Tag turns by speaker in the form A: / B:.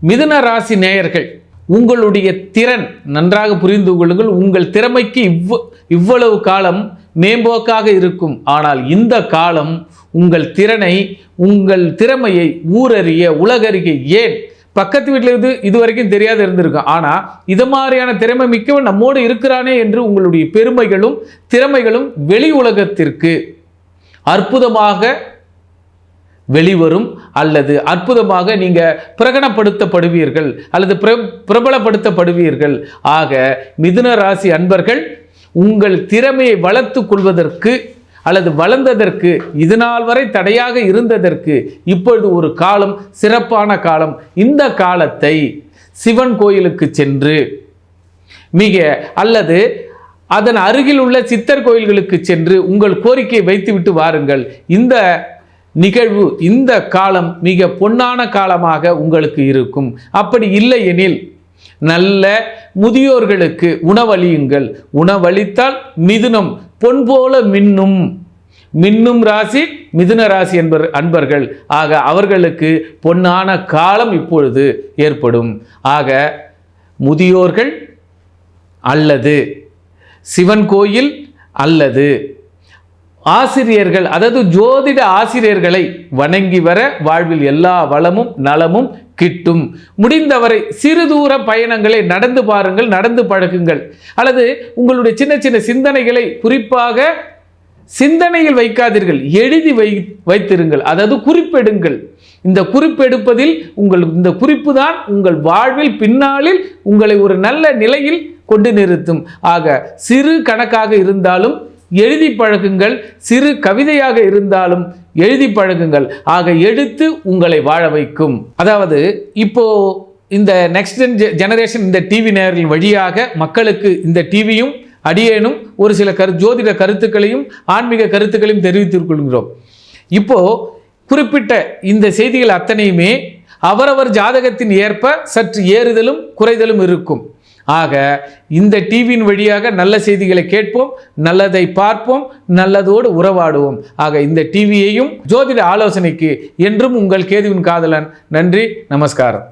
A: மிதுன ராசி நேயர்கள், உங்களுடைய திறன் நன்றாக புரிந்து கொள்ளுங்கள். உங்கள் திறமைக்கு இவ்வளவு காலம் மேம்போக்காக இருக்கும். ஆனால் இந்த காலம் உங்கள் திறனை, உங்கள் திறமையை ஊரறிய உலகறிய, ஏன் பக்கத்து வீட்டில் இதுவரைக்கும் தெரியாத இருந்திருக்கும். ஆனால் இது மாதிரியான திறமை மிக்கவன் நம்மோடு இருக்கிறானே என்று உங்களுடைய பெருமைகளும் திறமைகளும் வெளி உலகத்திற்கு அற்புதமாக வெளிவரும், அல்லது அற்புதமாக நீங்கள் பிரகடனப்படுத்தப்படுவீர்கள் அல்லது பிரபலப்படுத்தப்படுவீர்கள். ஆக மிதுன ராசி அன்பர்கள், உங்கள் திறமையை வளர்த்து கொள்வதற்கு அல்லது வளர்ந்ததற்கு, இது நாள் வரை தடையாக இருந்ததற்கு இப்பொழுது ஒரு காலம், சிறப்பான காலம். இந்த காலத்தை சிவன் கோயிலுக்கு சென்று அல்லது அதன் அருகில் உள்ள சித்தர் கோயில்களுக்கு சென்று உங்கள் கோரிக்கையை வைத்துவிட்டு வாருங்கள். இந்த நிகழ்வு, இந்த காலம் மிக பொன்னான காலமாக உங்களுக்கு இருக்கும். அப்படி இல்லை எனில் நல்ல முதியோர்களுக்கு உணவளியுங்கள். உணவளித்தால் மிதுனம் பொன் போல மின்னும் ராசி மிதுன ராசி அன்பர்கள். ஆக அவர்களுக்கு பொன்னான காலம் இப்பொழுது ஏற்படும். ஆக முதியோர்கள் அல்லது சிவன் கோயில் அல்லது ஆசிரியர்கள், அதாவது ஜோதிட ஆசிரியர்களை வணங்கி வர வாழ்வில் எல்லா வளமும் நலமும் கிட்டும். முடிந்தவரை சிறு தூர பயணங்களை நடந்து பாருங்கள், நடந்து பழகுங்கள். அல்லது உங்களுடைய சின்ன சின்ன சிந்தனைகளை குறிப்பாக சிந்தனையில் வைக்காதீர்கள், எழுதி வைத்திருங்கள், அதாவது குறிப்பெடுங்கள். இந்த குறிப்பெடுப்பதில் இந்த குறிப்பு தான் உங்கள் வாழ்வில் பின்னாளில் உங்களை ஒரு நல்ல நிலையில் கொண்டு நிறுத்தும். ஆக சிறு கணக்காக இருந்தாலும் எழுதி பழகுங்கள், சிறு கவிதையாக இருந்தாலும் எழுதி பழகுங்கள். ஆக எழுத்து உங்களை வாழ வைக்கும். அதாவது இப்போ இந்த நெக்ஸ்ட் ஜெனரேஷன் இந்த டிவி நேயர்கள் வழியாக மக்களுக்கு இந்த டிவியும் அடியேனும் ஒரு சில ஜோதிட கருத்துக்களையும் ஆன்மீக கருத்துக்களையும் தெரிவித்துக் கொள்கிறோம். இப்போ குறிப்பிட்ட இந்த செய்திகள் அத்தனையுமே அவரவர் ஜாதகத்தின் ஏற்ப சற்று ஏறுதலும் குறைதலும் இருக்கும். ஆக இந்த டிவியின் வழியாக நல்ல செய்திகளை கேட்போம், நல்லதை பார்ப்போம், நல்லதோடு உறவாடுவோம். ஆக இந்த டிவியையும் ஜோதிட ஆலோசனைக்கு என்றும் உங்கள் கேதுவின் காதலன். நன்றி, நமஸ்காரம்.